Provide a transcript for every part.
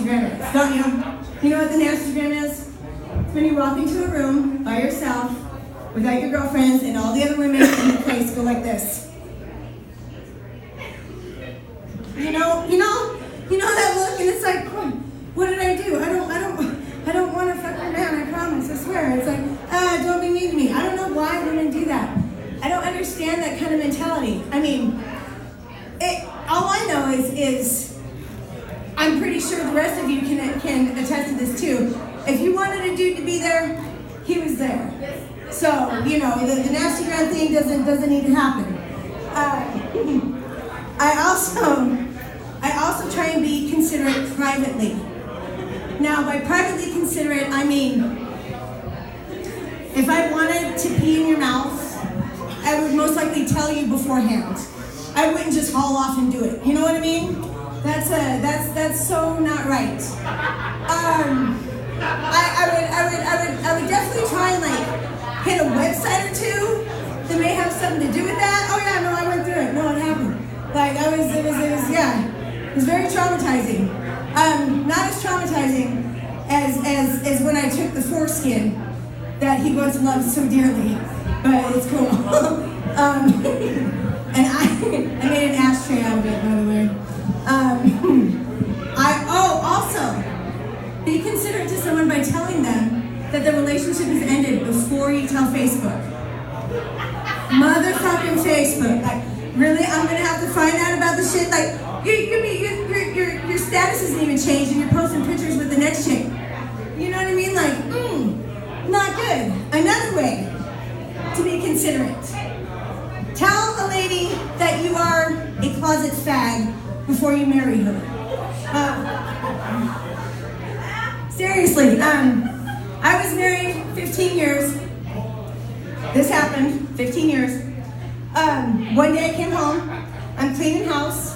nastygram is, don't you? You know what the nastygram is? It's when you walk into a room by yourself, without your girlfriends, and all the other women in the place go like this. You know that look, and it's like, what did I do? I don't want to fuck her man, I promise, I swear. It's like, don't be mean to me. I don't know why women do that. I don't understand that kind of mentality. I mean, all I know is I'm pretty sure the rest of you can attest to this too. If you wanted a dude to be there, he was there. So, the nastygram thing doesn't need to happen. I also try and be considerate privately. Now, by privately considerate, I mean, if I wanted to pee in your mouth, I would most likely tell you beforehand. I wouldn't just haul off and do it. You know what I mean? That's so not right. I would definitely try and hit a website or two that may have something to do with that. Oh yeah, no, I went through it. No, it happened. It was very traumatizing. Not as traumatizing as when I took the foreskin that he once loved so dearly, but it's cool. And I made an ashtray out of it, by the way. Also, be considerate to someone by telling them that the relationship has ended before you tell Facebook. Motherfucking Facebook. Really? I'm gonna have to find out about the shit? Your status isn't even changed and you're posting pictures with the next chick. You know what I mean? Not good. Another way to be considerate. Tell a lady that you are a closet fag before you marry her. Seriously, I was married 15 years. This happened, 15 years. One day I came home, I'm cleaning house,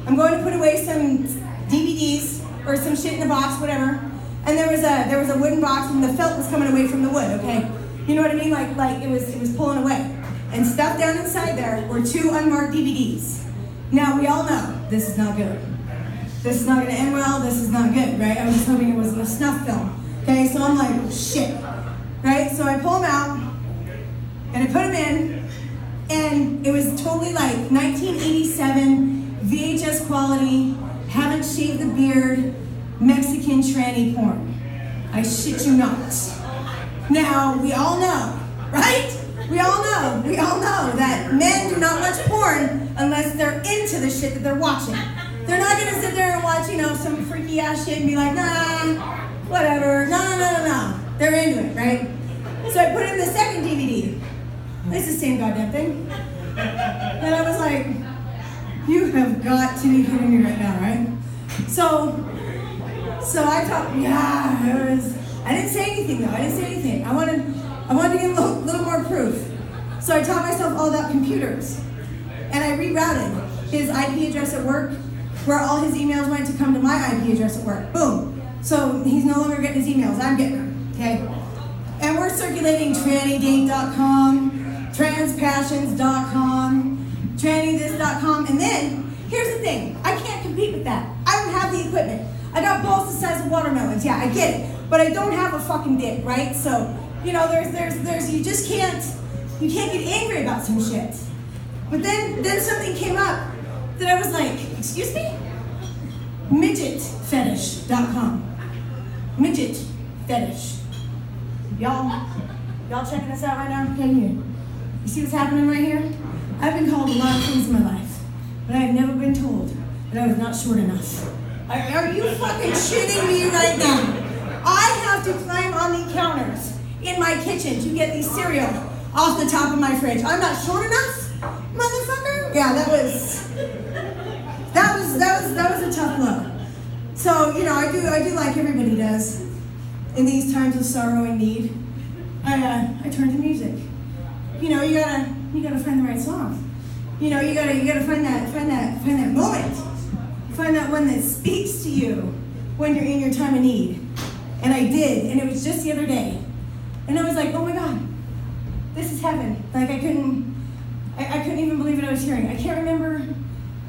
I'm going to put away some DVDs or some shit in the box, whatever, and there was a wooden box and the felt was coming away from the wood, okay? You know what I mean? Like it was pulling away. And stuffed down inside there were 2 unmarked DVDs. Now we all know this is not good. This is not gonna end well, this is not good, right? I was just hoping it wasn't a snuff film. Okay, so I'm like, shit. Right? So I pull them out and I put them in, and it was totally 1987 VHS quality, haven't shaved the beard, Mexican tranny porn. I shit you not. Now, we all know, right? We all know that men do not watch porn unless they're into the shit that they're watching. They're not gonna sit there and watch, some freaky ass shit and be like, nah, whatever, no. They're into it, right? So I put in the second DVD. It's the same goddamn thing. And I was like, you have got to be kidding me right now, right? So I thought, I didn't say anything though, I wanted to get a little more proof. So I taught myself all about computers. And I rerouted his IP address at work, where all his emails went to come to my IP address at work. Boom. So he's no longer getting his emails, I'm getting them, okay? And we're circulating trannydate.com, transpassions.com, trannythis.com, and then, here's the thing, I can't compete with that. I don't have the equipment. I got balls the size of watermelons, yeah, I get it. But I don't have a fucking dick, right? So, there's you just can't get angry about some shit. But then something came up that I was like, excuse me? Midgetfetish.com. Midget fetish. Y'all checking this out right now? Can you see what's happening right here? I've been called a lot of things in my life, but I've never been told that I was not short enough. Are you fucking shitting me right now? I have to climb on the counters in my kitchen to get the cereal off the top of my fridge. I'm not short enough, motherfucker? Yeah, that was a tough blow. So, I do like everybody does. In these times of sorrow and need, I turn to music. You gotta find the right song. You gotta find that moment. Find that one that speaks to you when you're in your time of need. And I did, and it was just the other day. And I was like, oh my God, this is heaven. I couldn't even believe what I was hearing. I can't remember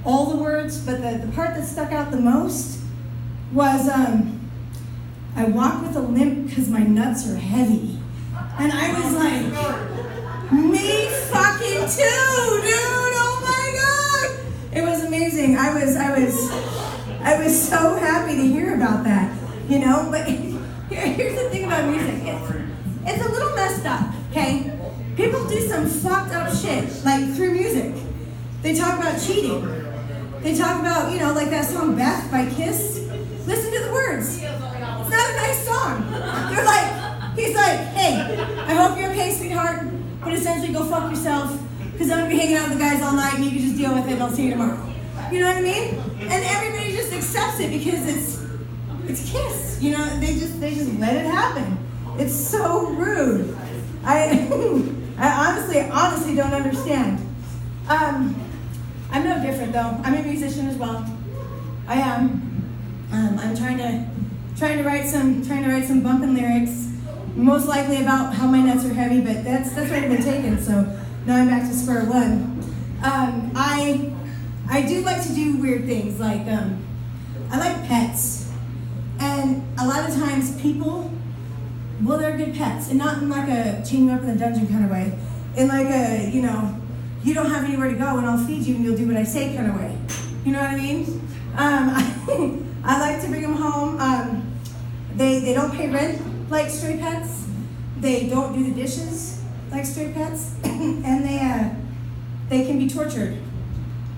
all the words, but the part that stuck out the most was I walk with a limp because my nuts are heavy. And I was like, me fucking too, dude. Oh my God. It was amazing. I was so happy to hear about that, you know? But here's the thing about music. It's a little messed up, okay? People do some fucked up shit, like through music. They talk about cheating. They talk about, you know, like that song Beth by Kiss. Listen to the words. It's not a nice song. He's like, hey, I hope you're okay, sweetheart, but essentially go fuck yourself, because I'm gonna be hanging out with the guys all night and you can just deal with it and I'll see you tomorrow. You know what I mean? And everybody just accepts it because it's Kiss. You know, they just let it happen. It's so rude. I honestly don't understand. I'm no different though. I'm a musician as well. I am. I'm trying to write some bumping lyrics, most likely about how my nuts are heavy, but that's already been taken. So now I'm back to square one. I do like to do weird things, like I like pets, and a lot of times people, well, they're good pets, and not in like a chain you up in a dungeon kind of way, in like a, you know, you don't have anywhere to go and I'll feed you and you'll do what I say kind of way. You know what I mean? I like to bring them home. They don't pay rent like stray pets. They don't do the dishes like stray pets, and they can be tortured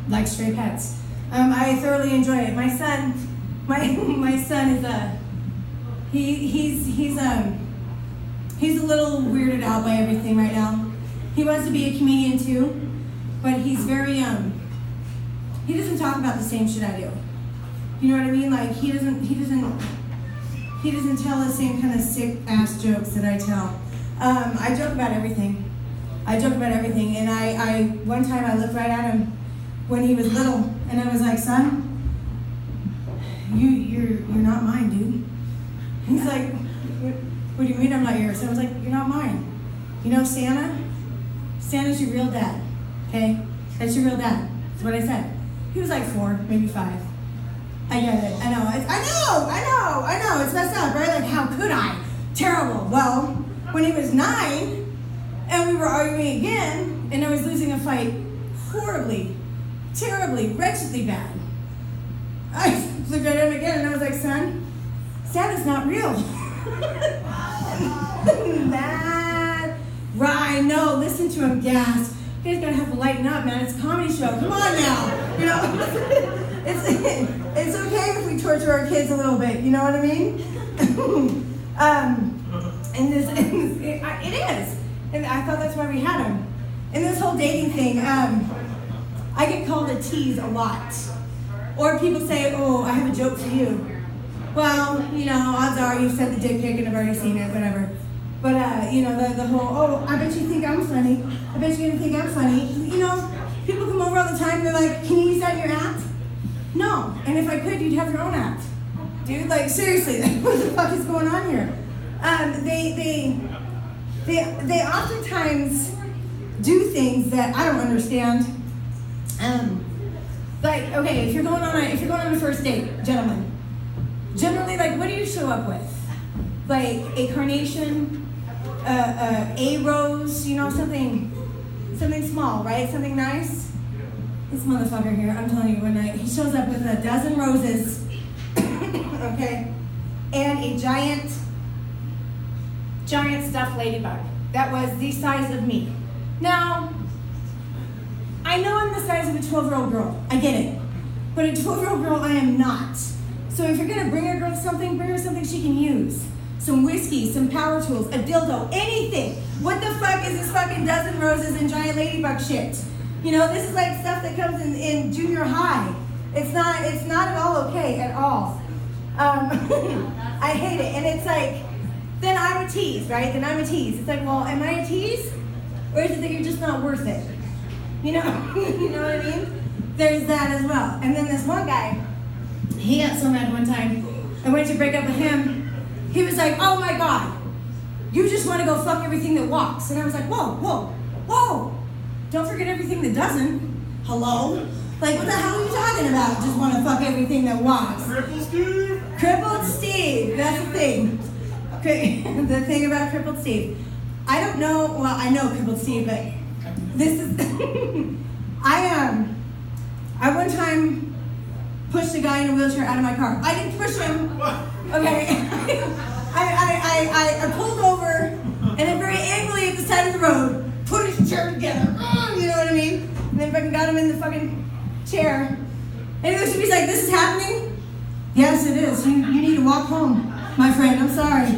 like stray pets. I thoroughly enjoy it. My son is he's a little weirded out by everything right now. He wants to be a comedian too, but he's very he doesn't talk about the same shit I do. You know what I mean? Like he doesn't tell the same kind of sick ass jokes that I tell. I joke about everything. And I one time I looked right at him when he was little, and I was like, son, you're not mine, dude. He's like, what do you mean I'm not yours? I was like, you're not mine. You know Santa's your real dad, okay? That's your real dad. That's what I said. He was like 4, maybe 5. I get it. I know. It's messed up, right? Like, how could I? Terrible. Well, when he was 9, and we were arguing again, and I was losing a fight horribly, terribly, wretchedly bad, I looked at him again, and I was like, son, Santa's not real. Right, no, listen to him gasp. You guys gotta have to lighten up, man. It's a comedy show. Come on now. You know, it's okay if we torture our kids a little bit. You know what I mean? It is. And I thought that's why we had him. And this whole dating thing, I get called a tease a lot. Or people say, oh, I have a joke for you. Well, you know, odds are you've sent the dick pic and I've already seen it, whatever. But, you know, the whole, oh, I bet you think I'm funny. I bet you're going to think I'm funny. You know, people come over all the time and they're like, can you use that in your act? No. And if I could, you'd have your own act. Dude, like, seriously, what the fuck is going on here? They oftentimes do things that I don't understand. Like, okay, if you're going on a first date, gentlemen, generally, like, what do you show up with? Like a carnation, a rose, you know, something small, right? Something nice. This motherfucker here, I'm telling you, he shows up with a dozen roses, okay, and a giant stuffed ladybug that was the size of me. Now, I know I'm the size of a 12-year-old girl. I get it. But a 12-year-old girl, I am not. So if you're going to bring a girl something, bring her something she can use. Some whiskey, some power tools, a dildo, anything. What the fuck is this fucking dozen roses and giant ladybug shit? You know, this is like stuff that comes in junior high. It's not at all okay at all. I hate it. And it's like, then I'm a tease, right? Then I'm a tease. It's like, well, am I a tease? Or is it that you're just not worth it? You know, you know what I mean? There's that as well. And then this one guy, he got so mad one time. I went to break up with him. He was like, oh my God, you just want to go fuck everything that walks. And I was like, whoa. Don't forget everything that doesn't. Hello? Like, what the hell are you talking about? Just want to fuck everything that walks. Crippled Steve, that's the thing. Okay, the thing about Crippled Steve. I don't know, well, I know Crippled Steve, but this is, I one time pushed a guy in a wheelchair out of my car. I didn't push him, okay? I pulled over and then very angrily at the side of the road, put his chair together, you know what I mean? And then fucking got him in the fucking chair. And he's like, this is happening? Yes, it is. You need to walk home, my friend. I'm sorry.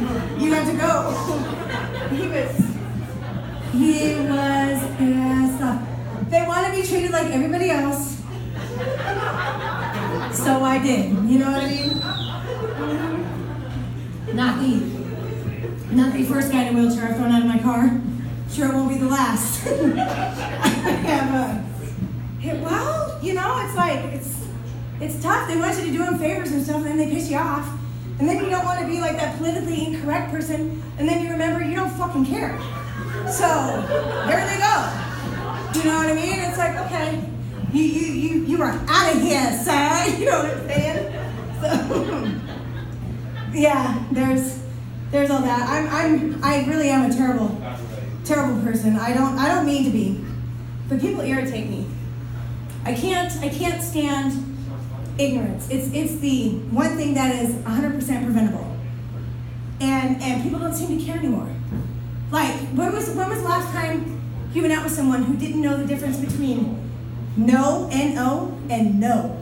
You have to go. He was pissed off. They want to be treated like everybody else. So I did. You know what I mean? Not the first guy in a wheelchair I've thrown out of my car. Sure, it won't be the last. Well, you know, it's like, it's tough. They want you to do them favors and stuff, and then they piss you off. And then you don't want to be like that politically incorrect person, and then you remember you don't fucking care. So, there they go. You know what I mean? It's like, okay, you are out of here, sir. You know what I'm saying? So, yeah, there's all that. I really am a terrible person. I don't mean to be, but people irritate me. I can't stand ignorance. It's the one thing that is 100% preventable, and people don't seem to care anymore. Like, when was the last time you went out with someone who didn't know the difference between no, N-O, and no,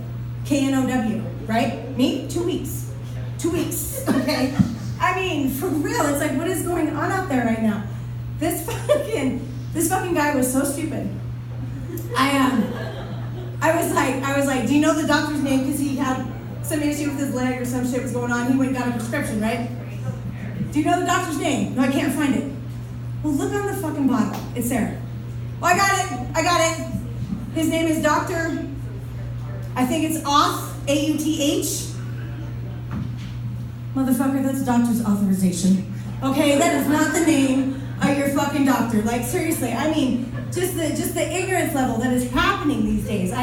K-N-O-W, right? Me? 2 weeks. 2 weeks, okay? I mean, for real, it's like, what is going on out there right now? This fucking guy was so stupid. I was like, do you know the doctor's name? Because he had some issue with his leg or some shit was going on. He went and got a prescription, right? Do you know the doctor's name? No, I can't find it. Well, look on the fucking bottle. It's there. Well, I got it. His name is Dr. I think it's Auth, A-U-T-H. Motherfucker, that's doctor's authorization. Okay, that is not the name of your fucking doctor. Like, seriously, I mean, just the ignorance level that is happening these days.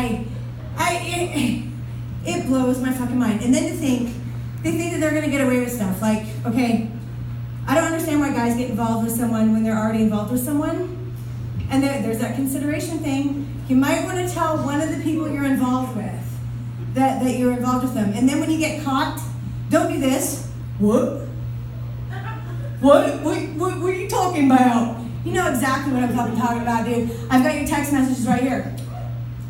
It blows my fucking mind. And then they think that they're gonna get away with stuff. Like, okay, I don't understand why guys get involved with someone when they're already involved with someone. And there's that consideration thing. You might want to tell one of the people you're involved with that you're involved with them. And then when you get caught, don't do this. What are you talking about? You know exactly what I'm talking about, dude. I've got your text messages right here.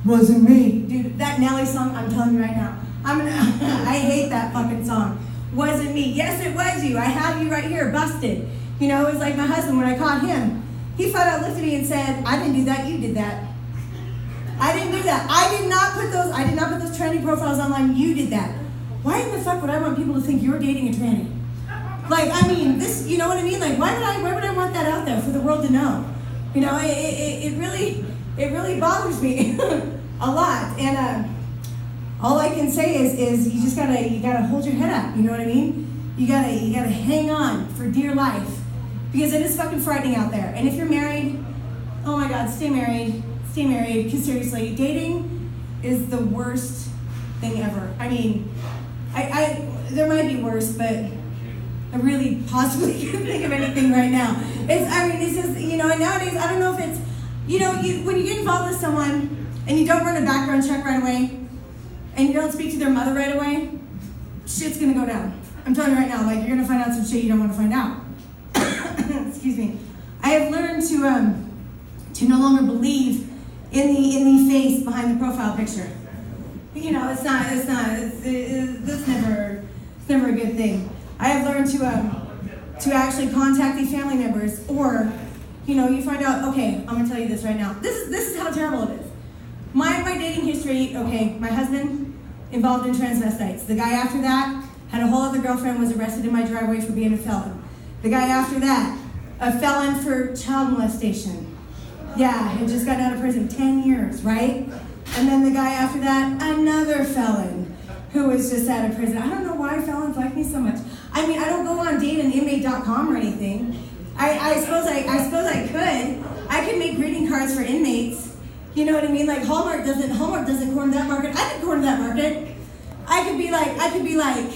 Wasn't me. Dude, that Nelly song, I'm telling you right now. I hate that fucking song. Wasn't me. Yes, it was you. I have you right here, busted. You know, it was like my husband when I caught him. He flat out looked at me and said, I didn't do that, you did that. I didn't do that. I did not put those tranny profiles online, you did that. Why in the fuck would I want people to think you're dating a tranny? Like, I mean, this, you know what I mean? Like, why would I want that out there for the world to know? You know, it really bothers me a lot. And all I can say is you gotta hold your head up. You know what I mean? You gotta hang on for dear life, because it is fucking frightening out there. And if you're married, oh my God, stay married. Because seriously, dating is the worst thing ever. I mean, I there might be worse, but I really possibly can't think of anything right now. It's just, you know, and nowadays, I don't know if it's, you know, when you get involved with someone and you don't run a background check right away and you don't speak to their mother right away, shit's gonna go down. I'm telling you right now, like, you're gonna find out some shit you don't want to find out. Excuse me. I have learned to no longer believe in the face behind the profile picture. You know, it's never a good thing. I have learned to actually contact these family members, or, you know, you find out, okay, I'm gonna tell you this right now. This is how terrible it is. My dating history, okay, my husband involved in transvestites. The guy after that had a whole other girlfriend, was arrested in my driveway for being a felon. The guy after that, a felon for child molestation. Yeah, had just gotten out of prison, 10 years, right? And then the guy after that, another felon who was just out of prison. I don't know why felons like me so much. I mean, I don't go on dateandinmate.com or anything. I suppose I could. I could make greeting cards for inmates. You know what I mean? Like Hallmark doesn't corner that market. I could corner that market. I could be like,